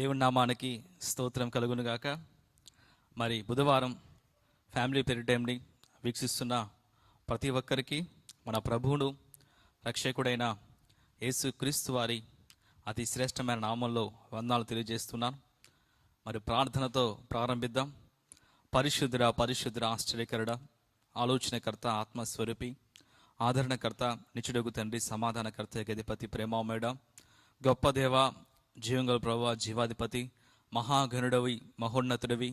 దేవుని నామానికి స్తోత్రం కలుగునుగాక. మరి బుధవారం ఫ్యామిలీ ప్రేయర్ టైంని వీక్షిస్తున్న ప్రతి ఒక్కరికి మన ప్రభువును రక్షకుడైన యేసు క్రీస్తు వారి అతి శ్రేష్టమైన నామంలో వందనాలు తెలియజేస్తున్నాను. మరి ప్రార్థనతో ప్రారంభిద్దాం. పరిశుద్ధుడా పరిశుద్ధుడా ఆశ్చర్యకరుడ, ఆలోచనకర్త, ఆత్మస్వరూపి, ఆదరణకర్త, నిచుడగు తండ్రి, సమాధానకర్త, గదిపతి, ప్రేమామయుడ, గొప్ప దేవ, జీవంగల ప్రభువా, జీవాధిపతి, మహాగణుడవి, మహోన్నతుడివి,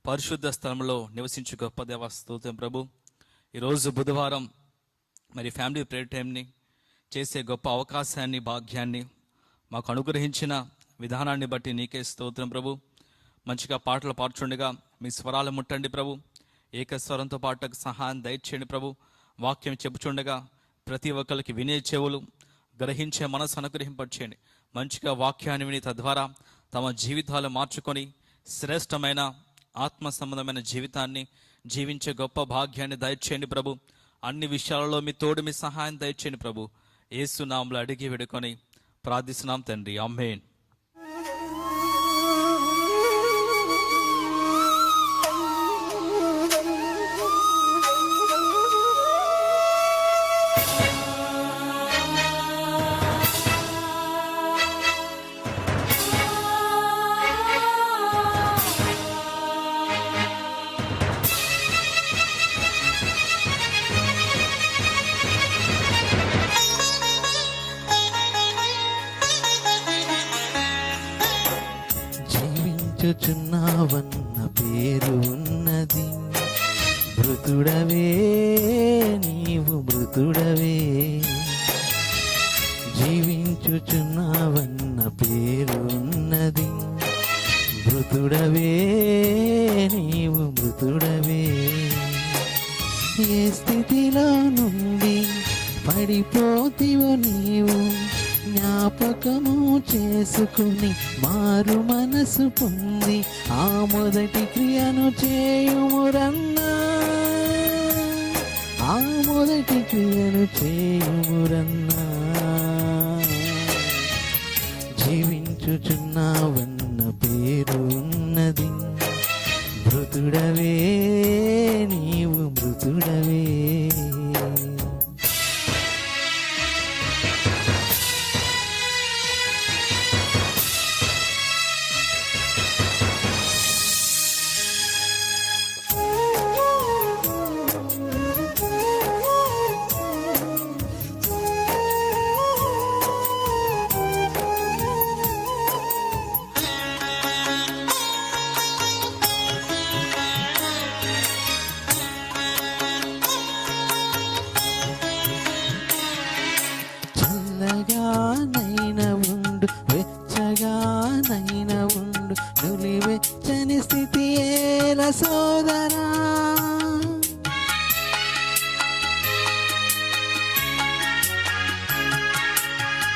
పరిశుద్ధ స్థలంలో నివసించు గొప్ప దేవ, స్తోత్రం ప్రభు. ఈరోజు బుధవారం మరి ఫ్యామిలీ ప్రేయర్ టైంని చేసే గొప్ప అవకాశాన్ని, భాగ్యాన్ని మాకు అనుగ్రహించిన విధానాన్ని బట్టి నీకే స్తోత్రం ప్రభు. మంచిగా పాటలు పాడుచుండగా మీ స్వరాలు ముట్టండి ప్రభు. ఏకస్వరంతో పాటకు సహాయం దయచేయండి ప్రభు. వాక్యం చెప్పుచుండగా ప్రతి ఒక్కరికి వినే చెవులు, గ్రహించే మనసు అనుగ్రహింపచేయండి. మంచిగా వాక్యాన్ని విని తద్వారా తమ జీవితాలు మార్చుకొని శ్రేష్టమైన ఆత్మ సంబంధమైన జీవితాన్ని జీవించే గొప్ప భాగ్యాన్ని దయచేయండి ప్రభు. అన్ని విషయాలలో మీ తోడు, మీ సహాయం దయచేయండి ప్రభు. యేసు నామములో అడిగి వేడుకొని ప్రార్థిస్తున్నాం తండ్రి, ఆమేన్. జీవించుచున్నావన్న పేరు ఉన్నది, మృతుడవే నీవు మృతుడవే. జీవించుచున్నావన్న పేరు ఉన్నది, మృతుడవే నీవు మృతుడవే. ఏ స్థితిలో నుండి పడిపోతివో నీవు జ్ఞాపకము చేసుకుని మారు మనసు పొంది ఆ మొదటి క్రియను చేయుమురన్నా, ఆ మొదటి క్రియను చేయుమురన్నా. జీవించుచున్నావన్న పేరు ఉన్నది, మృతుడవే నీవు మృతుడవే. చల్లగానైనా ఉండు, వెచ్చగానైనా ఉండు, నులివెచ్చని స్థితి ఏల సోదరా.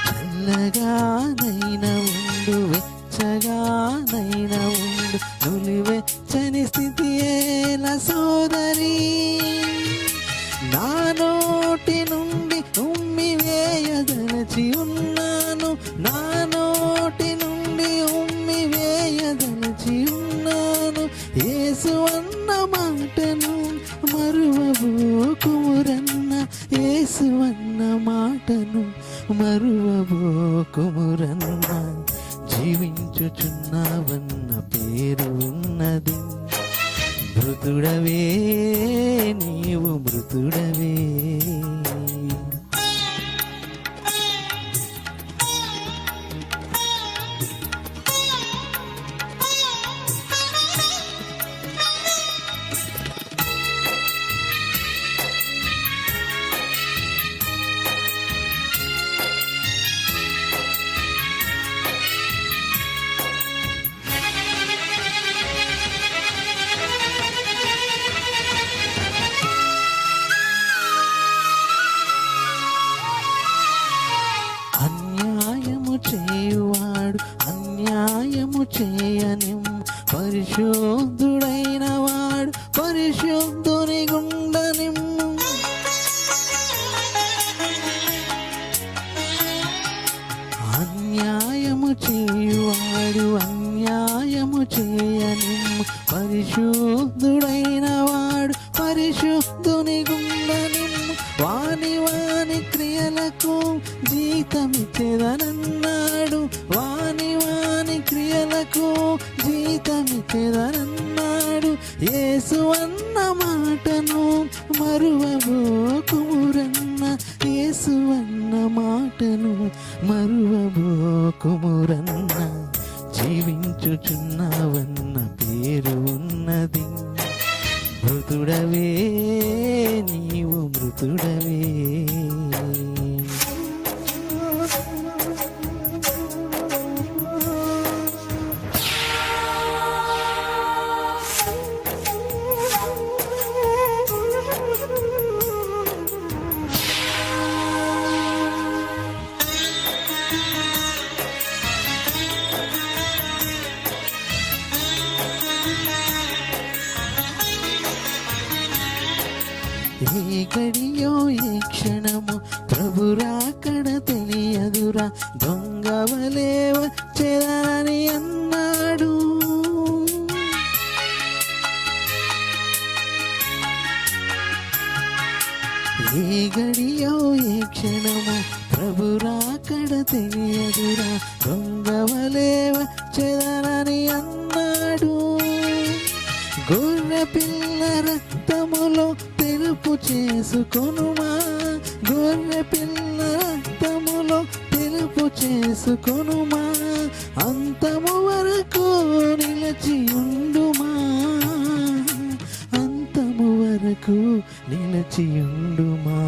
చల్లగానైనా ఉండు, వెచ్చగానైనా ఉండు, నులివెచ్చని స్థితి ఏల సోదరి. నా నోటి నుండి ఉమ్మి వేయదలచి ఉన్నాను, నా నోటి నుండి ఉమ్మి వేయదలచి ఉన్నాను. యేసు అన్న మాటను మరువబోకుమురన్న, యేసు అన్న మాటను మరువబోకుమురన్న. జీవించుచున్నావన్న పేరు ఉన్నది, మృతుడవే నీవు మృతుడవే. పరిశుద్ధుని గుండెను వాని వాని క్రియలకు జీతమిచ్చేదనన్నాడు. వాని వాని క్రియలకు జీతమిచ్చేదనన్నాడు. యేసు అన్న మాటను మరువబోకుమురన్న, యేసు అన్న మాటను మరువబోకుమురన్న. జీవించుచున్నావన్న పేరు ఉన్నది, మృతుడవే నీవు మృతుడవే. ఏ గడియో ఏ క్షణము ప్రభు రాకడ తెలియదురా, దొంగవలే వచ్చేదని అన్నాడు. ఏ గడియో ఏ క్షణము ప్రభు రాకడ తెలియదురా, దొంగవలే వచ్చేదని అన్నాడు. గొర్రె పిల్ల రక్తములో తెలుపు చేసుకొనుమా, గొర్రె పిల్ల రక్తములో తెలుపు చేసుకొనుమా, అంతము వరకు నిలచి ఉండుమా, అంతము వరకు నిలచి ఉండుమా.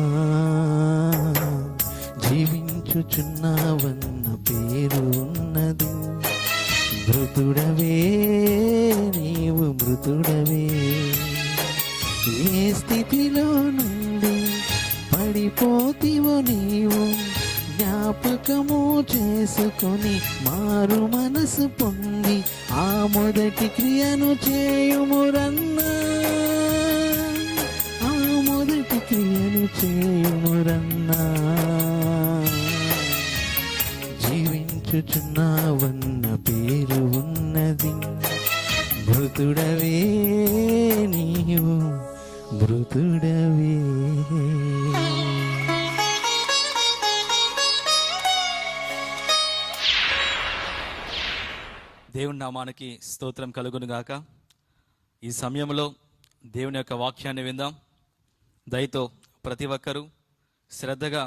జీవించుచున్నావన్న పేరు ఉన్నది, మృతుడవే నీవు మృతుడవే. ఏ స్థితిలో నుండి పడిపోతివో నీవు జ్ఞాపకము చేసుకొని మారు మనసు పొంది ఆ మొదటి క్రియను చేయుమురన్నా, ఆ మొదటి క్రియను చేయుమురన్నా. జీవించుచున్నావన్న పేరు ఉన్నది, మృతుడవే నీవు మృతుడవే. దేవుని నామానికి స్తోత్రం కలుగును గాక. ఈ సమయంలో దేవుని యొక్క వాక్యాన్ని విందాం. దయతో ప్రతి ఒక్కరూ శ్రద్ధగా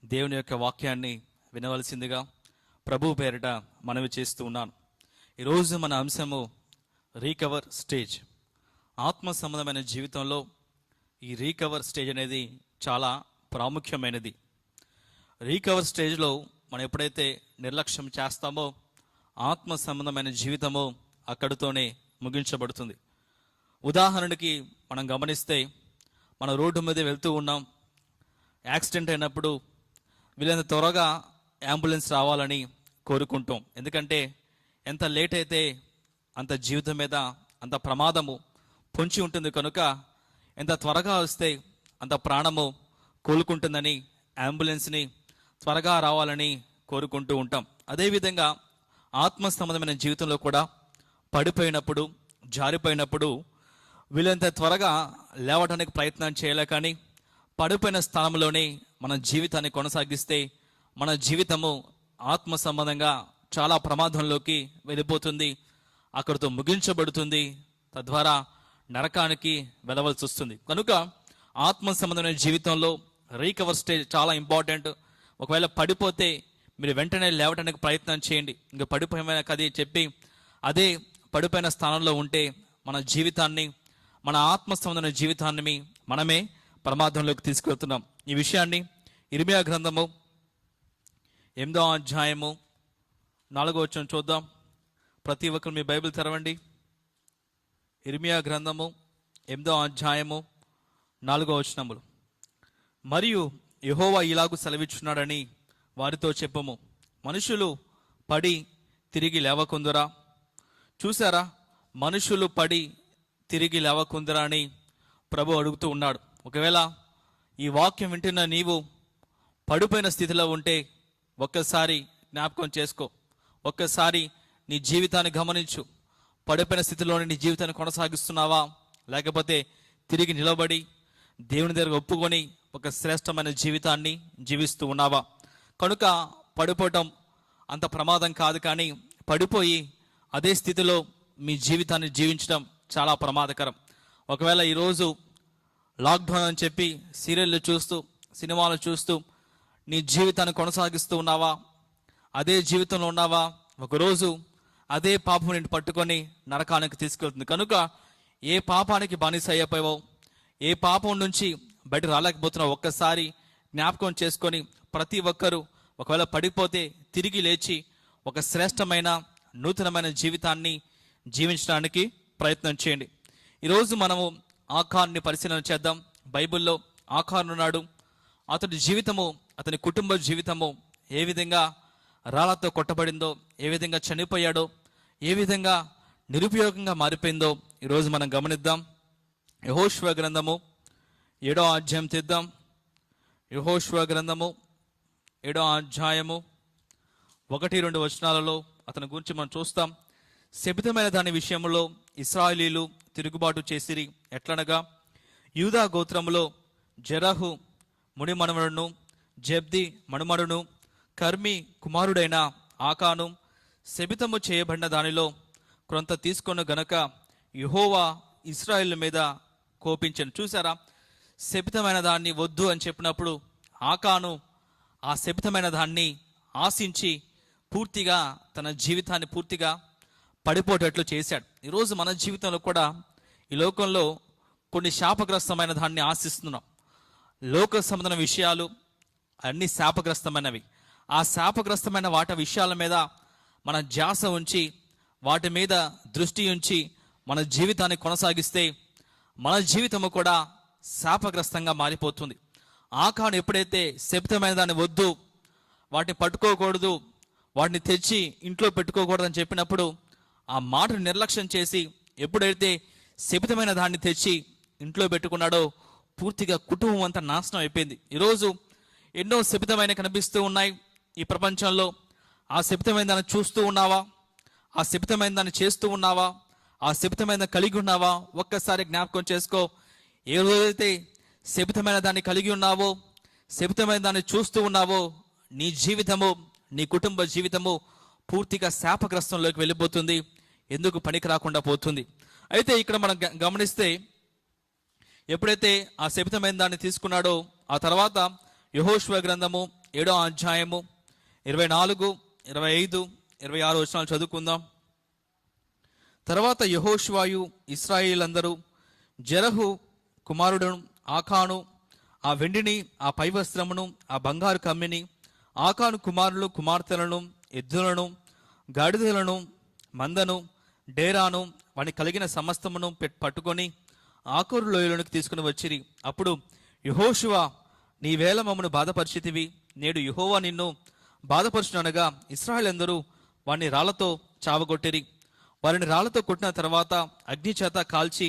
దేవుని యొక్క వాక్యాన్ని వినవలసిందిగా ప్రభు పేరిట మనవి చేస్తూ ఉన్నాను. ఈరోజు మన అంశము రీకవర్ స్టేజ్. ఆత్మ సంబంధమైన జీవితంలో ఈ రీకవర్ స్టేజ్ అనేది చాలా ప్రాముఖ్యమైనది. రీకవర్ స్టేజ్లో మనం ఎప్పుడైతే నిర్లక్ష్యం చేస్తామో ఆత్మ సంబంధమైన జీవితము అక్కడితోనే ముగించబడుతుంది. ఉదాహరణకి మనం గమనిస్తే మన రోడ్డు మీద వెళ్తూ ఉన్నాం, యాక్సిడెంట్ అయినప్పుడు వీళ్ళంత త్వరగా అంబులెన్స్ రావాలని కోరుకుంటాం. ఎందుకంటే ఎంత లేట్ అయితే అంత జీవితం మీద అంత ప్రమాదము పొంచి ఉంటుంది కనుక ఎంత త్వరగా వస్తే అంత ప్రాణము కోలుకుంటుందని అంబులెన్స్ని త్వరగా రావాలని కోరుకుంటూ ఉంటాం. అదేవిధంగా ఆత్మ సంబంధమైన జీవితంలో కూడా పడిపోయినప్పుడు జారిపోయినప్పుడు వీళ్ళంత త్వరగా లేవడానికి ప్రయత్నం చేయలే, కానీ పడిపోయిన స్థానంలోనే మన జీవితాన్ని కొనసాగిస్తే మన జీవితము ఆత్మ సంబంధంగా చాలా ప్రమాదంలోకి వెళ్ళిపోతుంది, అక్కడితో ముగించబడుతుంది, తద్వారా నరకానికి వెళ్ళవలసి వస్తుంది. కనుక ఆత్మ సంబంధమైన జీవితంలో రీకవర్ స్టేజ్ చాలా ఇంపార్టెంట్. ఒకవేళ పడిపోతే మీరు వెంటనే లేవడానికి ప్రయత్నం చేయండి. ఇంకా పడిపోయిన కది చెప్పి అదే పడిపోయిన స్థానంలో ఉంటే మన జీవితాన్ని, మన ఆత్మ సంబంధమైన జీవితాన్ని మనమే ప్రమాదంలోకి తీసుకెళ్తున్నాం. ఈ విషయాన్ని ఇర్మియా గ్రంథము 8వ అధ్యాయము 4వ వచనం చూద్దాం. ప్రతి ఒక్కరు మీ బైబిల్ తెరవండి. ఇర్మియా గ్రంథము 8వ అధ్యాయము 4వ వచనములు. మరియు యెహోవా ఇలాగు సెలవిచ్చున్నాడని వారితో చెప్పము, మనుషులు పడి తిరిగి లేవకుందురా. చూసారా, మనుషులు పడి తిరిగి లేవకుందురా అని ప్రభు అడుగుతూ ఉన్నాడు. ఒకవేళ ఈ వాక్యం వింటున్న నీవు పడిపోయిన స్థితిలో ఉంటే ఒక్కసారి జ్ఞాపకం చేసుకో, ఒక్కసారి నీ జీవితాన్ని గమనించు. పడిపోయిన స్థితిలోనే నీ జీవితాన్ని కొనసాగిస్తున్నావా, లేకపోతే తిరిగి నిలబడి దేవుని దగ్గర ఒప్పుకొని ఒక శ్రేష్టమైన జీవితాన్ని జీవిస్తూ ఉన్నావా? కనుక పడిపోవటం అంత ప్రమాదం కాదు, కానీ పడిపోయి అదే స్థితిలో మీ జీవితాన్ని జీవించడం చాలా ప్రమాదకరం. ఒకవేళ ఈరోజు లాక్డౌన్ అని చెప్పి సీరియళ్ళు చూస్తూ సినిమాలు చూస్తూ నీ జీవితాన్ని కొనసాగిస్తూ ఉన్నావా? అదే జీవితంలో ఉన్నావా? ఒకరోజు అదే పాపం నిన్ను పట్టుకొని నరకానికి తీసుకెళ్తుంది. కనుక ఏ పాపానికి బానిస అయిపోయావో, ఏ పాపం నుంచి బయట రాలేకపోతున్నావు, ఒక్కసారి జ్ఞాపకం చేసుకొని ప్రతి ఒక్కరూ ఒకవేళ పడిపోతే తిరిగి లేచి ఒక శ్రేష్టమైన నూతనమైన జీవితాన్ని జీవించడానికి ప్రయత్నం చేయండి. ఈరోజు మనము ఆకారుని పరిశీలన చేద్దాం. బైబిల్లో ఆకారు ఉన్నాడు. అతడి జీవితము, అతని కుటుంబ జీవితము ఏ విధంగా రాళ్లతో కొట్టబడిందో, ఏ విధంగా చనిపోయాడో, ఏ విధంగా నిరుపయోగంగా మారిపోయిందో ఈరోజు మనం గమనిద్దాం. యెహోషువ గ్రంథము 7వ అధ్యాయం తీద్దాం. యెహోషువ గ్రంథము 7వ అధ్యాయము 1-2 వచనాలలో అతని గురించి మనం చూస్తాం. శపితమైన దాని విషయంలో ఇశ్రాయేలీలు తిరుగుబాటు చేసిరి. ఎట్లనగా యూదా గోత్రములో జెరహు మునిమనుమడును, జబ్ది మనుమడును, కర్మి కుమారుడైన ఆకాను శపితము చేయబడిన దానిలో కొంత తీసుకొను గనక యెహోవా ఇశ్రాయేలు మీద కోపించను. చూసారా, శపితమైన దాన్ని వద్దు అని చెప్పినప్పుడు ఆకాను ఆ శపితమైన దాన్ని ఆశించి పూర్తిగా తన జీవితాన్ని పూర్తిగా పడిపోయేటట్లు చేశాడు. ఈరోజు మన జీవితంలో కూడా ఈ లోకంలో కొన్ని శాపగ్రస్తమైన దాన్ని ఆశిస్తున్నాం. లోక సంబంధమైన విషయాలు అన్ని శాపగ్రస్తమైనవి. ఆ శాపగ్రస్తమైన వాటి విషయాల మీద మన ధ్యాస ఉంచి, వాటి మీద దృష్టి ఉంచి మన జీవితాన్ని కొనసాగిస్తే మన జీవితము కూడా శాపగ్రస్తంగా మారిపోతుంది. ఆకాను ఎప్పుడైతే శపితమైన దాన్ని వద్దు, వాటిని పట్టుకోకూడదు, వాటిని తెచ్చి ఇంట్లో పెట్టుకోకూడదు అని చెప్పినప్పుడు ఆ మాటను నిర్లక్ష్యం చేసి ఎప్పుడైతే శపితమైన దాన్ని తెచ్చి ఇంట్లో పెట్టుకున్నాడో పూర్తిగా కుటుంబం అంతా నాశనం అయిపోయింది. ఈరోజు ఎన్నో శపితమైన కనిపిస్తూ ఉన్నాయి ఈ ప్రపంచంలో. ఆ శపితమైన దాన్ని చూస్తూ ఉన్నావా? ఆ శపితమైన దాన్ని చేస్తూ ఉన్నావా? ఆ శపితమైన కలిగి ఉన్నావా? ఒక్కసారి జ్ఞాపకం చేసుకో. ఏ రోజైతే శపితమైన దాన్ని కలిగి ఉన్నావో, శపితమైన దాన్ని చూస్తూ ఉన్నావో, నీ జీవితము, నీ కుటుంబ జీవితము పూర్తిగా శాపగ్రస్తంలోకి వెళ్ళిపోతుంది. ఎందుకు పనికి రాకుండా పోతుంది. అయితే ఇక్కడ మనం గమనిస్తే ఎప్పుడైతే ఆ శపితమైన దాన్ని తీసుకున్నాడో ఆ తర్వాత యెహోషువ గ్రంథము 7వ అధ్యాయము 24, 25, 26 వచనాలు చదువుకుందాం. తర్వాత యెహోషువయు ఇశ్రాయేలందరూ జెరహు కుమారుడును ఆకాను ఆ వెండిని, ఆ పై వస్త్రమును, ఆ బంగారు కమ్మిని, ఆకాను కుమారులు కుమార్తెలను, ఎద్దులను, గాడిదలను, మందను, డేరాను, వాని కలిగిన సమస్తమును పట్టుకొని ఆకోరు లోయలోనికి తీసుకుని వచ్చిరి. అప్పుడు యెహోషువ, నీవేళ మమ్మను బాధపరిచితివి, నేడు యెహోవా నిన్ను బాధపరుచుననగా ఇశ్రాయేలందరూ వారిని రాళ్లతో చావగొట్టిరి. వారిని రాళ్లతో కొట్టిన తర్వాత అగ్ని చేత కాల్చి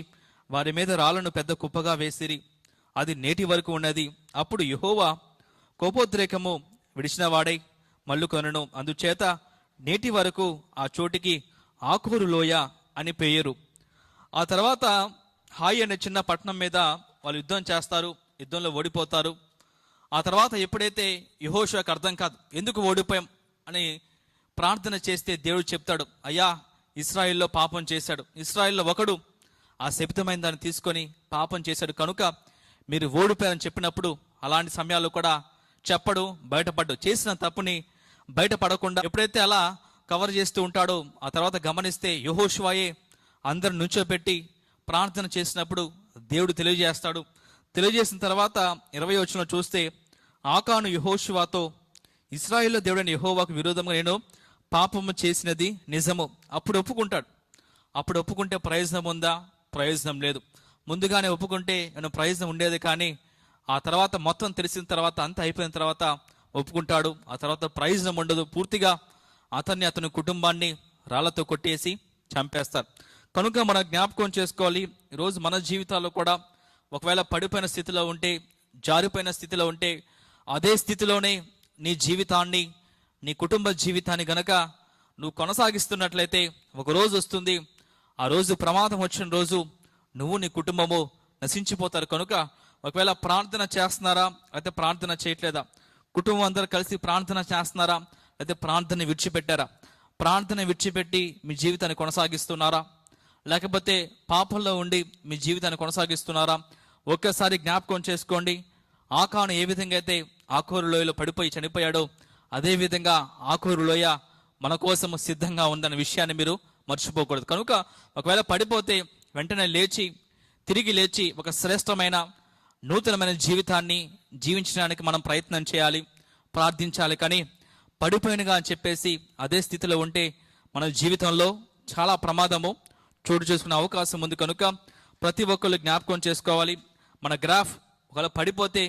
వారి మీద రాళ్లను పెద్ద కుప్పగా వేసిరి. అది నేటి వరకు ఉన్నది. అప్పుడు యెహోవా కోపోద్రేకము విడిచిన వాడై మల్లు కొనను. అందుచేత నేటి వరకు ఆ చోటికి ఆకోరు లోయ అని పేరు. ఆ తర్వాత హాయి అనే చిన్న పట్టణం మీద వాళ్ళు యుద్ధం చేస్తారు, యుద్ధంలో ఓడిపోతారు. ఆ తర్వాత ఎప్పుడైతే యెహోషువకు అర్థం కాదు ఎందుకు ఓడిపోయాం అని ప్రార్థన చేస్తే దేవుడు చెప్తాడు, అయ్యా ఇశ్రాయేల్లో పాపం చేశాడు, ఇశ్రాయేల్లో ఒకడు ఆ శపితమైన దాన్ని తీసుకొని పాపం చేశాడు కనుక మీరు ఓడిపోయారని చెప్పినప్పుడు అలాంటి సమయాల్లో కూడా చెప్పడు, బయటపడ్డు. చేసిన తప్పుని బయటపడకుండా ఎప్పుడైతే అలా కవర్ చేస్తూ ఉంటాడో ఆ తర్వాత గమనిస్తే యెహోషువయే అందరిని నుంచోబెట్టి ప్రార్థన చేసినప్పుడు దేవుడు తెలియజేస్తాడు. తెలియజేసిన తర్వాత 20వ వచనంలో చూస్తే ఆకాను యెహోషువతో, ఇశ్రాయేల్లో దేవుడైన యెహోవాకు విరోధంగా నేను పాపము చేసినది నిజము. అప్పుడు ఒప్పుకుంటాడు. అప్పుడు ఒప్పుకుంటే ప్రయోజనం ఉందా? ప్రయోజనం లేదు. ముందుగానే ఒప్పుకుంటే నేను ప్రయోజనం ఉండేది, కానీ ఆ తర్వాత మొత్తం తెలిసిన తర్వాత అంత అయిపోయిన తర్వాత ఒప్పుకుంటాడు. ఆ తర్వాత ప్రయోజనం ఉండదు. పూర్తిగా అతని కుటుంబాన్ని రాళ్లతో కొట్టేసి చంపేస్తారు. కనుక మనం జ్ఞాపకం చేసుకోవాలి, ఈరోజు మన జీవితాల్లో కూడా ఒకవేళ పడిపోయిన స్థితిలో ఉంటే, జారిపోయిన స్థితిలో ఉంటే, అదే స్థితిలోనే నీ జీవితాన్ని, నీ కుటుంబ జీవితాన్ని గనక నువ్వు కొనసాగిస్తున్నట్లయితే ఒక రోజు వస్తుంది, ఆ రోజు ప్రమాదం వచ్చిన రోజు నువ్వు నీ కుటుంబము నశించిపోతారు. కనుక ఒకవేళ ప్రార్థన చేస్తున్నారా అయితే ప్రార్థన చేయట్లేదా, కుటుంబం అందరూ కలిసి ప్రార్థన చేస్తున్నారా అయితే ప్రార్థన విడిచిపెట్టారా, ప్రార్థన విడిచిపెట్టి మీ జీవితాన్ని కొనసాగిస్తున్నారా, లేకపోతే పాపంలో ఉండి మీ జీవితాన్ని కొనసాగిస్తున్నారా? ఒక్కసారి జ్ఞాపకం చేసుకోండి. ఆకాను ఏ విధంగా అయితే ఆకోరు లోయలో పడిపోయి చనిపోయాడో అదేవిధంగా ఆకోరు లోయ మన కోసం సిద్ధంగా ఉందన్న విషయాన్ని మీరు మర్చిపోకూడదు. కనుక ఒకవేళ పడిపోతే వెంటనే తిరిగి లేచి ఒక శ్రేష్టమైన నూతనమైన జీవితాన్ని జీవించడానికి మనం ప్రయత్నం చేయాలి, ప్రార్థించాలి. కానీ పడిపోయినగా అని చెప్పేసి అదే స్థితిలో ఉంటే మన జీవితంలో చాలా ప్రమాదము చోటు చేసుకునే అవకాశం ఉంది. కనుక ప్రతి ఒక్కళ్ళు జ్ఞాపకం చేసుకోవాలి. మన గ్రాఫ్ ఒకవేళ పడిపోతే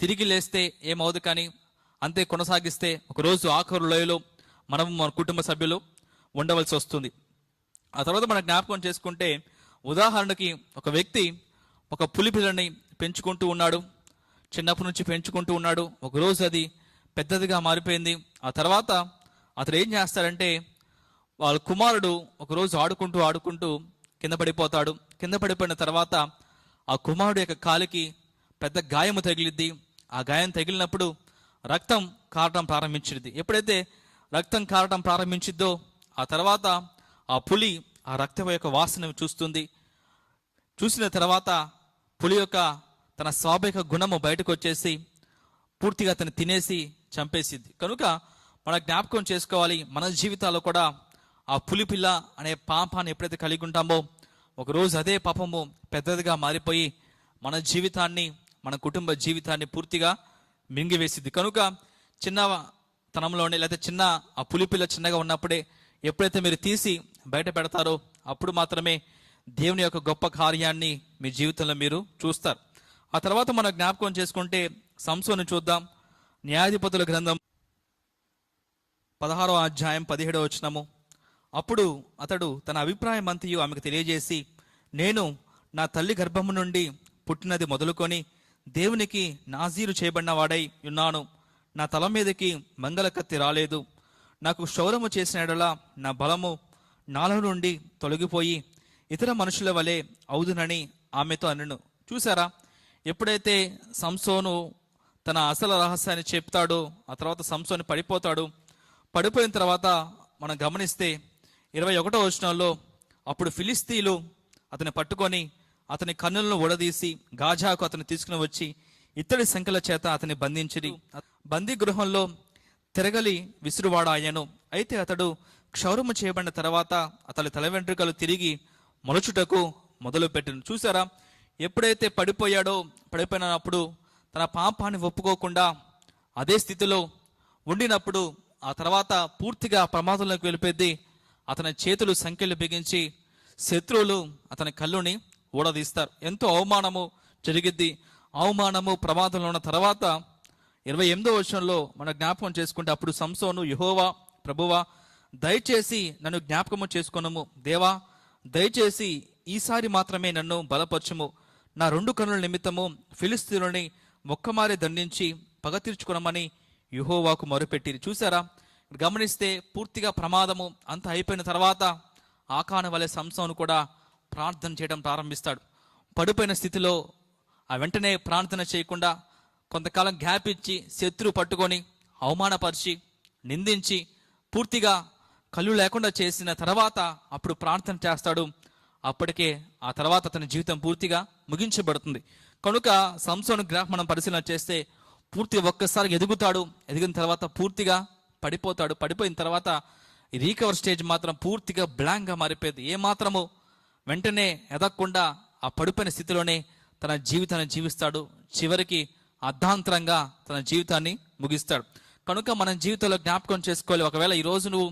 తిరిగి లేస్తే ఏమవుదు, కానీ అంతే కొనసాగిస్తే ఒకరోజు ఆఖరు లోయలో మనం మన కుటుంబ సభ్యులు ఉండవలసి వస్తుంది. ఆ తర్వాత మనం జ్ఞాపకం చేసుకుంటే, ఉదాహరణకి ఒక వ్యక్తి ఒక పులి పిల్లని పెంచుకుంటూ ఉన్నాడు, చిన్నప్పటి నుంచి పెంచుకుంటూ ఉన్నాడు. ఒకరోజు అది పెద్దదిగా మారిపోయింది. ఆ తర్వాత అతడు ఏం చేస్తాడంటే, వాళ్ళ కుమారుడు ఒకరోజు ఆడుకుంటూ కింద పడిపోతాడు. కింద పడిపోయిన తర్వాత ఆ కుమారుడు యొక్క కాలికి పెద్ద గాయము తగిలిద్ది. ఆ గాయం తగిలినప్పుడు రక్తం కారటం ప్రారంభించింది. ఎప్పుడైతే రక్తం కారటం ప్రారంభించిద్దో ఆ తర్వాత ఆ పులి ఆ రక్తం యొక్క వాసన చూస్తుంది. చూసిన తర్వాత పులి యొక్క తన స్వాభావిక గుణము బయటకు వచ్చేసి పూర్తిగా అతను తినేసి చంపేసిద్ది. కనుక మన జ్ఞాపకం చేసుకోవాలి, మన జీవితాల్లో కూడా ఆ పులిపిల్ల అనే పాపాన్ని ఎప్పుడైతే కలిగి ఉంటామో ఒకరోజు అదే పాపము పెద్దదిగా మారిపోయి మన జీవితాన్ని, మన కుటుంబ జీవితాన్ని పూర్తిగా మింగివేసిద్ది. కనుక చిన్నతనంలోనే లేదా చిన్న ఆ పులిపిల్ల చిన్నగా ఉన్నప్పుడే ఎప్పుడైతే మీరు తీసి బయట పెడతారో అప్పుడు మాత్రమే దేవుని యొక్క గొప్ప కార్యాన్ని మీ జీవితంలో మీరు చూస్తారు. ఆ తర్వాత మనం జ్ఞాపకం చేసుకుంటే సంసోను చూద్దాం. న్యాయాధిపతుల గ్రంథం 16వ అధ్యాయం 17వ వచనము. అప్పుడు అతడు తన అభిప్రాయం అంతయు ఆమెకు తెలియజేసి, నేను నా తల్లి గర్భము నుండి పుట్టినది మొదలుకొని దేవునికి నాజీరు చేయబడిన వాడై ఉన్నాను. నా తల మీదకి మంగళ కత్తి రాలేదు. నాకు క్షౌరము చేసిన యెడల నా బలము నాలో నుండి తొలగిపోయి ఇతర మనుషుల వలె అవుదునని ఆమెతో అనెను. చూసారా, ఎప్పుడైతే సంసోను తన అసలు రహస్యాన్ని చెప్తాడో ఆ తర్వాత సంసోను పడిపోతాడు. పడిపోయిన తర్వాత మనం గమనిస్తే 21వ వచనంలో, అప్పుడు ఫిలిస్తీయులు అతని పట్టుకొని అతని కన్నులను ఊడదీసి గాజాకు అతను తీసుకుని వచ్చి ఇత్తడి సంఖ్యల చేత అతని బంధించిరి. బందీ గృహంలో తిరగలి విసురువాడాయను. అయితే అతడు క్షౌరము చేయబడిన తర్వాత అతని తల వెంట్రుకలు తిరిగి మొలచుటకు మొదలుపెట్టను. చూసారా, ఎప్పుడైతే పడిపోయినప్పుడు తన పాపాన్ని ఒప్పుకోకుండా అదే స్థితిలో ఉండినప్పుడు ఆ తర్వాత పూర్తిగా ప్రమాదంలోకి వెళ్ళిపోయింది. అతని చేతులు సంఖ్యలు బిగించి శత్రువులు అతని కళ్ళుని ఊడదీస్తారు. ఎంతో అవమానము జరిగిద్ది. అవమానము ప్రమాదంలో ఉన్న తర్వాత 28వ వచనంలో మన జ్ఞాపకం చేసుకుంటే, అప్పుడు సంసోను, యెహోవా ప్రభువా దయచేసి నన్ను జ్ఞాపకము చేసుకొనుము. దేవా దయచేసి ఈసారి మాత్రమే నన్ను బలపరచుము. నా 2 కన్నుల నిమిత్తము ఫిలిస్తీయులని ఒక్కమారే దండించి పగ తీర్చుకునమని యెహోవాకు మొరపెట్టిరి. చూసారా, గమనిస్తే పూర్తిగా ప్రమాదము అంత అయిపోయిన తర్వాత ఆకాను వలె సంసోను కూడా ప్రార్థన చేయడం ప్రారంభిస్తాడు. పడిపోయిన స్థితిలో ఆ వెంటనే ప్రార్థన చేయకుండా కొంతకాలం గ్యాప్ ఇచ్చి శత్రువు పట్టుకొని అవమానపరిచి నిందించి పూర్తిగా కళ్ళు లేకుండా చేసిన తర్వాత అప్పుడు ప్రార్థన చేస్తాడు. అప్పటికే ఆ తర్వాత అతని జీవితం పూర్తిగా ముగించబడుతుంది. కనుక సంసోను గ్రాఫ్ మనం పరిశీలన చేస్తే పూర్తిగా ఒక్కసారి ఎదుగుతాడు. ఎదిగిన తర్వాత పూర్తిగా పడిపోతాడు. పడిపోయిన తర్వాత ఈ రీకవర్ స్టేజ్ మాత్రం పూర్తిగా బ్లాంక్గా మారిపోయింది. ఏమాత్రము వెంటనే ఎదగకుండా ఆ పడిపోయిన స్థితిలోనే తన జీవితాన్ని జీవిస్తాడు. చివరికి అర్ధాంతరంగా తన జీవితాన్ని ముగిస్తాడు. కనుక మన జీవితంలో జ్ఞాపకం చేసుకోవాలి, ఒకవేళ ఈరోజు నువ్వు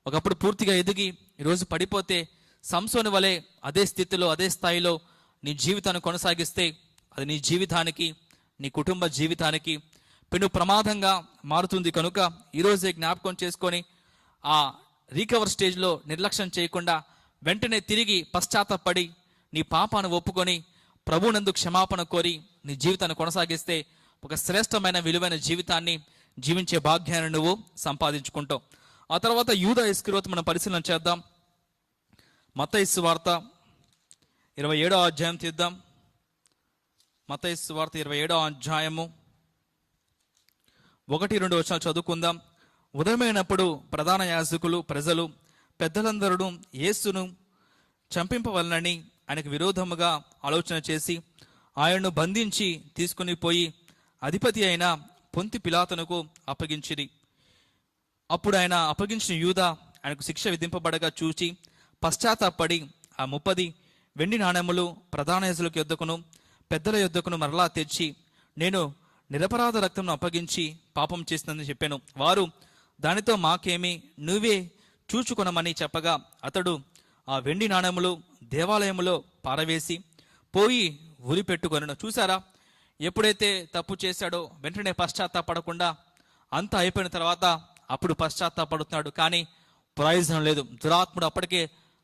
ఒకప్పుడు పూర్తిగా ఎదిగి ఈరోజు పడిపోతే సంసోను వలె అదే స్థితిలో అదే స్థాయిలో నీ జీవితాన్ని కొనసాగిస్తే అది నీ జీవితానికి, నీ కుటుంబ జీవితానికి పెను ప్రమాదంగా మారుతుంది. కనుక ఈరోజే జ్ఞాపకం చేసుకొని ఆ రీకవర్ స్టేజ్లో నిర్లక్ష్యం చేయకుండా వెంటనే తిరిగి పశ్చాత్తాపడి నీ పాపాన్ని ఒప్పుకొని ప్రభువునందు క్షమాపణ కోరి నీ జీవితాన్ని కొనసాగిస్తే ఒక శ్రేష్టమైన విలువైన జీవితాన్ని జీవించే భాగ్యాన్ని నువ్వు సంపాదించుకుంటావు. ఆ తర్వాత యూదా ఇస్కరియోతు మనం పరిశీలన చేద్దాం. మత్తయి సువార్త 27వ అధ్యాయం తీద్దాం. మత్తయి సువార్త 27వ అధ్యాయము 1-2 వచనాలు చదువుకుందాం. ఉదయమైనప్పుడు ప్రధాన యాజకులు, ప్రజలు, పెద్దలందరూ యేసును చంపింపవలనని ఆయనకు విరోధముగా ఆలోచన చేసి ఆయనను బంధించి తీసుకుని పోయి అధిపతి అయిన పొంతి పిలాతునకు అప్పగించిరి. అప్పుడు ఆయన అప్పగించిన యూదా ఆయనకు శిక్ష విధింపబడగా చూచి పశ్చాత్తాపడి ఆ 30 వెండి నాణెములు ప్రధాన యాజకుల యొద్దకును పెద్దల యొద్దకును మరలా తెచ్చి, నేను నిరపరాధ రక్తంను అప్పగించి పాపం చేసిందని చెప్పాను. వారు, దానితో మాకేమి, నువ్వే చూచుకొనమని చెప్పగా అతడు ఆ వెండి నాణెములు దేవాలయములో పారవేసి పోయి ఉరి పెట్టుకొనెను. చూసారా, ఎప్పుడైతే తప్పు చేశాడో వెంటనే పశ్చాత్తాపడకుండా అంతా అయిపోయిన తర్వాత అప్పుడు పశ్చాత్తాపడుతున్నాడు. కానీ ప్రయోజనం లేదు. దురాత్ముడు అప్పటికే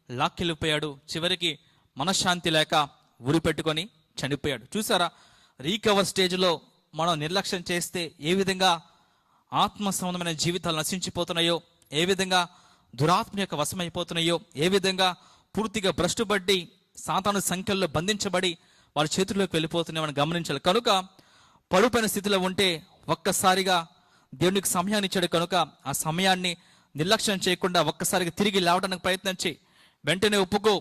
లాక్కెళ్ళిపోయాడు. చివరికి మనశ్శాంతి లేక ఉరి పెట్టుకొని చనిపోయాడు. చూసారా, రీకవర్ స్టేజ్లో మనం నిర్లక్ష్యం చేస్తే ఏ విధంగా ఆత్మ సంబంధమైన జీవితాలు నశించిపోతున్నాయో, ఏ విధంగా దురాత్మ యొక్క వశమైపోతున్నాయో, ఏ విధంగా పూర్తిగా భ్రష్టుబడి సాతాను సంఖ్యల్లో బంధించబడి వారి చేతుల్లోకి వెళ్ళిపోతున్నాయి మనం గమనించాలి. కనుక పడిపోయిన స్థితిలో ఉంటే ఒక్కసారిగా దేవునికి సమయాన్ని ఇచ్చాడు కనుక ఆ సమయాన్ని నిర్లక్ష్యం చేయకుండా ఒక్కసారిగా తిరిగి లేవడానికి ప్రయత్నం చేయి. వెంటనే ఒప్పుకో,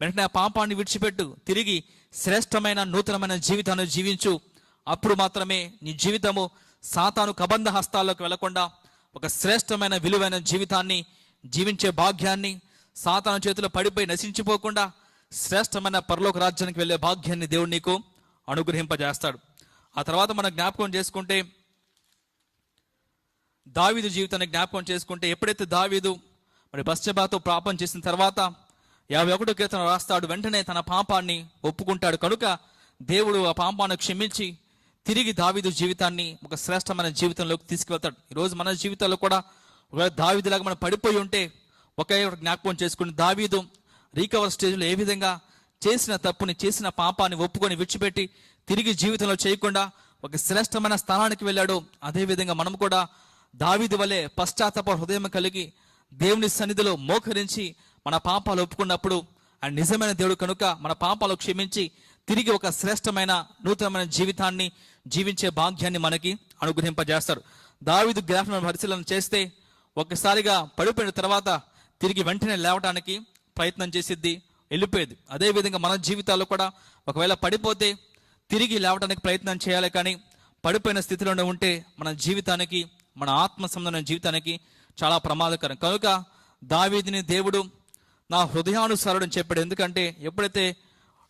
వెంటనే ఆ పాపాన్ని విడిచిపెట్టు, తిరిగి శ్రేష్టమైన నూతనమైన జీవితాన్ని జీవించు. అప్పుడు మాత్రమే నీ జీవితము సాతాను కబంధ హస్తాల్లోకి వెళ్లకుండా ఒక శ్రేష్టమైన విలువైన జీవితాన్ని జీవించే భాగ్యాన్ని, సాతాను చేతిలో పడిపోయి నశించిపోకుండా శ్రేష్టమైన పరలోక రాజ్యానికి వెళ్ళే భాగ్యాన్ని దేవుడు నీకు అనుగ్రహింపజేస్తాడు. ఆ తర్వాత మనం జ్ఞాపకం చేసుకుంటే దావీదు జీవితాన్ని జ్ఞాపకం చేసుకుంటే, ఎప్పుడైతే దావీదు మరి బత్షెబాతో పాపం చేసిన తర్వాత 51వ కీర్తన రాస్తాడు. వెంటనే తన పాపాన్ని ఒప్పుకుంటాడు. కనుక దేవుడు ఆ పాపాన్ని క్షమించి తిరిగి దావీదు జీవితాన్ని ఒక శ్రేష్టమైన జీవితంలోకి తీసుకువెళ్తాడు. ఈరోజు మన జీవితాల్లో కూడా ఒకవేళ దావీదులాగా మనం పడిపోయి ఉంటే ఒకే జ్ఞాపకం చేసుకుని, దావీదు రీకవర్ స్టేజ్లో ఏ విధంగా చేసిన తప్పుని, చేసిన పాపాన్ని ఒప్పుకొని విడిచిపెట్టి తిరిగి జీవితంలో చేయకుండా ఒక శ్రేష్టమైన స్థానానికి వెళ్ళాడు. అదేవిధంగా మనం కూడా దావీదు వలె పశ్చాత్తాప హృదయం కలిగి దేవుని సన్నిధిలో మోకరించి మన పాపాలు ఒప్పుకున్నప్పుడు ఆయన నిజమైన దేవుడు కనుక మన పాపాలు క్షమించి తిరిగి ఒక శ్రేష్టమైన నూతనమైన జీవితాన్ని జీవించే భాగ్యాన్ని మనకి అనుగ్రహింపజేస్తారు. దావీదు గ్రాఫ్ను పరిశీలన చేస్తే ఒక్కసారిగా పడిపోయిన తర్వాత తిరిగి వెంటనే లేవడానికి ప్రయత్నం చేసిద్ది, వెళ్ళిపోయేది. అదేవిధంగా మన జీవితాల్లో కూడా ఒకవేళ పడిపోతే తిరిగి లేవడానికి ప్రయత్నం చేయాలి. కానీ పడిపోయిన స్థితిలోనే ఉంటే మన జీవితానికి, మన ఆత్మ సంబంధమైన జీవితానికి చాలా ప్రమాదకరం. కనుక దావీదుని దేవుడు నా హృదయానుసారుడు చెప్పాడు. ఎందుకంటే ఎప్పుడైతే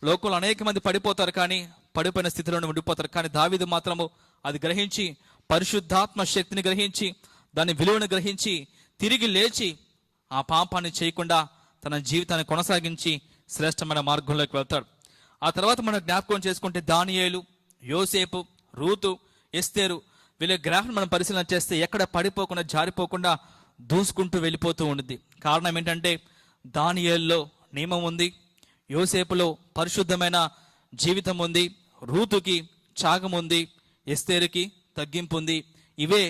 లోకంలో అనేక మంది పడిపోతారు కానీ పడిపోయిన స్థితిలోనే ఉండిపోతారు. కానీ దావీదు మాత్రము అది గ్రహించి, పరిశుద్ధాత్మ శక్తిని గ్రహించి, దాని విలువను గ్రహించి తిరిగి లేచి ఆ పాపాన్ని చేయకుండా తన జీవితాన్ని కొనసాగించి శ్రేష్టమైన మార్గంలోకి వెళ్తాడు. ఆ తర్వాత మనం జ్ఞాపకం చేసుకుంటే దానియేలు, యోసేపు, రూతు, ఎస్తేరు వీళ్ళ గ్రాఫ్ను మనం పరిశీలన చేస్తే ఎక్కడ పడిపోకుండా జారిపోకుండా దూసుకుంటూ వెళ్ళిపోతూ ఉంటుంది. కారణం ఏంటంటే దానియేలులో నియమం ఉంది, యోసేపులో పరిశుద్ధమైన జీవితం ఉంది, రూతుకి త్యాగం ఉంది, ఎస్తేరుకి తగ్గింపు ఉంది. ఇవే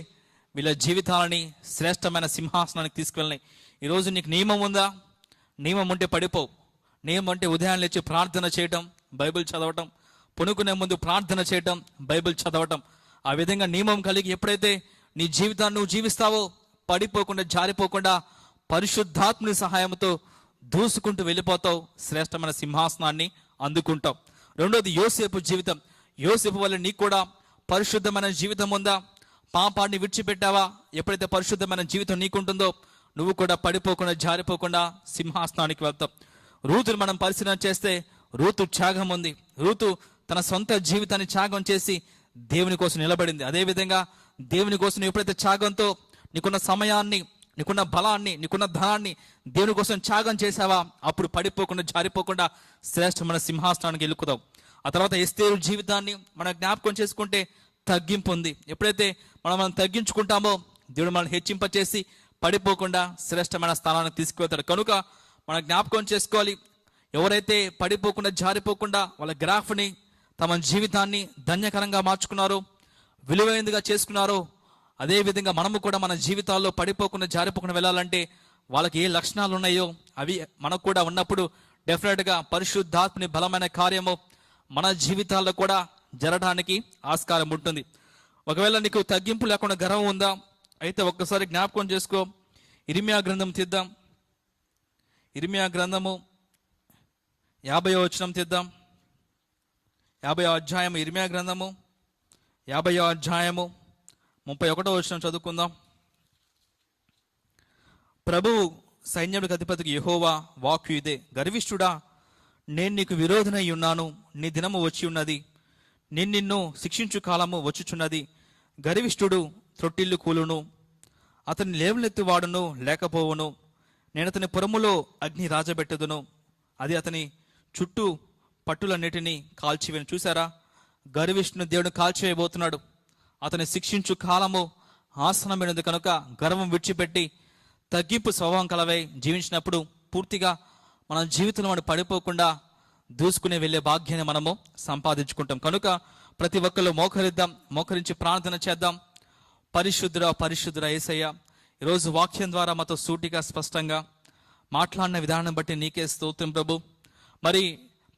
వీళ్ళ జీవితాలని శ్రేష్టమైన సింహాసనానికి తీసుకువెళ్ళినాయి. ఈరోజు నీకు నియమం ఉందా? నియమం ఉంటే పడిపోవు. నియమం అంటే ఉదయాన్నే లేచి ప్రార్థన చేయటం, బైబిల్ చదవటం, పనుకునే ముందు ప్రార్థన చేయటం, బైబిల్ చదవటం. ఆ విధంగా నియమం కలిగి ఎప్పుడైతే నీ జీవితాన్ని నువ్వు జీవిస్తావో పడిపోకుండా జారిపోకుండా పరిశుద్ధాత్మని సహాయంతో దూసుకుంటూ వెళ్ళిపోతావు, శ్రేష్టమైన సింహాసనాన్ని అందుకుంటావు. రెండోది యోసేపు జీవితం. యోసేపు వల్ల నీకు కూడా పరిశుద్ధమైన జీవితం ఉందా? పాపాన్ని విడిచిపెట్టావా? ఎప్పుడైతే పరిశుద్ధమైన జీవితం నీకుంటుందో నువ్వు కూడా పడిపోకుండా జారిపోకుండా సింహాసనానికి వెళ్తావు. రూతుని మనం పరిశీలన చేస్తే రూతు త్యాగం ఉంది. రూతు తన సొంత జీవితాన్ని త్యాగం చేసి దేవుని కోసం నిలబడింది. అదేవిధంగా దేవుని కోసం నువ్వు ఎప్పుడైతే త్యాగంతో నీకున్న సమయాన్ని, నీకున్న బలాన్ని, నీకున్న ధనాన్ని దేవుని కోసం త్యాగం చేసావా అప్పుడు పడిపోకుండా జారిపోకుండా శ్రేష్టమైన సింహాసనానికి వెళ్ళుకుతావు. ఆ తర్వాత ఎస్తేరు జీవితాన్ని మనం జ్ఞాపకం చేసుకుంటే తగ్గింపు ఉంది. ఎప్పుడైతే మనం తగ్గించుకుంటామో దేవుడు మనల్ని హెచ్చింపచేసి పడిపోకుండా శ్రేష్టమైన స్థానానికి తీసుకువెళ్తాడు. కనుక మనం జ్ఞాపకం చేసుకోవాలి, ఎవరైతే పడిపోకుండా జారిపోకుండా వాళ్ళ గ్రాఫ్ని, తమ జీవితాన్ని ధన్యకరంగా మార్చుకున్నారో, విలువైనదిగా చేసుకున్నారో, అదేవిధంగా మనము కూడా మన జీవితాల్లో పడిపోకుండా జారిపోకుండా వెళ్ళాలంటే వాళ్ళకి ఏ లక్షణాలు ఉన్నాయో అవి మనకు కూడా ఉన్నప్పుడు డెఫినెట్గా పరిశుద్ధాత్మని బలమైన కార్యము మన జీవితాల్లో కూడా జరగడానికి ఆస్కారం ఉంటుంది. ఒకవేళ నీకు తగ్గింపు లేకుండా గర్వం ఉందా, అయితే ఒక్కసారి జ్ఞాపకం చేసుకో. ఇర్మియా గ్రంథం తీద్దాం. ఇర్మియా గ్రంథము 50వ వచనం తీద్దాం. 50వ అధ్యాయం ఇర్మియా గ్రంథము 50వ అధ్యాయము 31వ వచనం చదువుకుందాం. ప్రభువు సైన్యములకు అధిపతికి యెహోవా వాక్కు ఇదే, గర్విష్ఠుడా, నేను నీకు విరోధనై ఉన్నాను, నీ దినము వచ్చి ఉన్నది, నిన్ను శిక్షించు కాలము వచ్చుచున్నది. గర్విష్ఠుడు త్రొట్టిల్లు కూలును, అతని లేవనెత్తువాడును లేకపోవును. నేను అతని పురములో అగ్ని రాజబెట్టదును, అది అతని చుట్టూ పట్టులన్నిటినీ కాల్చివేను. చూసారా, గర్విష్ఠుని దేవుడు కాల్చివేయబోతున్నాడు. అతని శిక్షించు కాలము ఆసనమైనది కనుక గర్వం విడిచిపెట్టి తగ్గింపు స్వభావం కలవై జీవించినప్పుడు పూర్తిగా మన జీవితంలో మనం పడిపోకుండా దూసుకుని వెళ్ళే భాగ్యాన్ని మనము సంపాదించుకుంటాం. కనుక ప్రతి ఒక్కరు మోకరిద్దాం, మోకరించి ప్రార్థన చేద్దాం. పరిశుద్ధుడా పరిశుద్ధుడా యేసయ్య, ఈరోజు వాక్యం ద్వారా మాతో సూటిగా స్పష్టంగా మాట్లాడిన విధానం బట్టి నీకే స్తోత్రం ప్రభు. మరి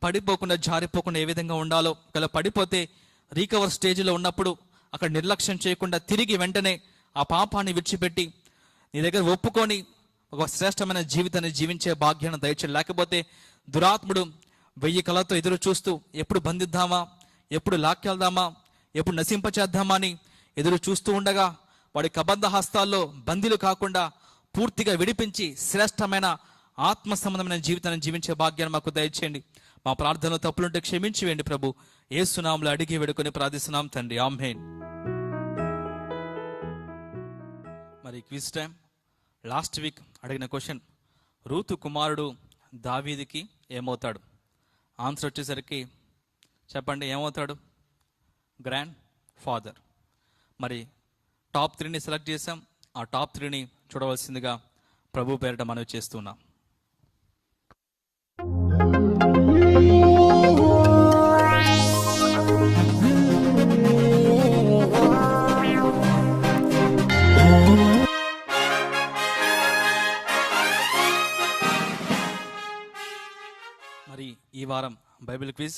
పడిపోకుండా జారిపోకుండా ఏ విధంగా ఉండాలో, ఒకవేళ పడిపోతే రీకవర్ స్టేజ్లో ఉన్నప్పుడు అక్కడ నిర్లక్ష్యం చేయకుండా తిరిగి వెంటనే ఆ పాపాన్ని విడిచిపెట్టి నీ దగ్గర ఒప్పుకొని ఒక శ్రేష్టమైన జీవితాన్ని జీవించే భాగ్యాన్ని దయచేయండి. లేకపోతే దురాత్ముడు 1000 కళతో ఎదురు చూస్తూ ఎప్పుడు బంధిద్దామా, ఎప్పుడు లాక్కెళ్దామా, ఎప్పుడు నశింపచేద్దామా అని ఎదురు చూస్తూ ఉండగా వాడి కబంధ హస్తాల్లో బందీలు కాకుండా పూర్తిగా విడిపించి శ్రేష్టమైన ఆత్మ సంబంధమైన జీవితాన్ని జీవించే భాగ్యాన్ని మాకు దయచేయండి. మా ప్రార్థనలో తప్పులుంటే క్షమించి వేయండి ప్రభు. యేసు నామములో అడిగి వేడుకొని ప్రార్థిస్తున్నాం తండ్రి, ఆమేన్. మరి క్విజ్ టైం. లాస్ట్ వీక్ అడిగిన క్వశ్చన్, రూతు కుమారుడు దావీదుకి ఏమవుతాడు? ఆన్సర్ వచ్చేసరికి చెప్పండి, ఏమవుతాడు? Grand father. మరి టాప్ 3ని సెలెక్ట్ చేసాం. ఆ టాప్ 3ని చూడవలసిందిగా ప్రభు పేరిట మనవి చేస్తున్నాం. మరి ఈ వారం బైబిల్ క్విజ్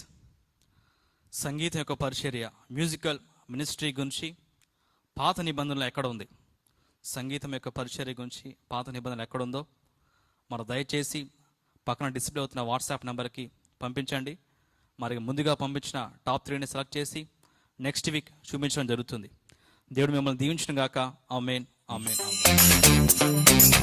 సంగీతం యొక్క పరిచర్య, మ్యూజికల్ మినిస్ట్రీ గురించి పాత నిబంధనలు ఎక్కడ ఉంది, సంగీతం యొక్క పరిచర్య గురించి పాత నిబంధనలు ఎక్కడుందో మరి దయచేసి పక్కన డిస్ప్లే అవుతున్న వాట్సాప్ నెంబర్కి పంపించండి. మరి ముందుగా పంపించిన టాప్ 3ని సెలెక్ట్ చేసి నెక్స్ట్ వీక్ చూపించడం జరుగుతుంది. దేవుడు మిమ్మల్ని దీవించును గాక. ఆమేన్, ఆమేన్, ఆమేన్.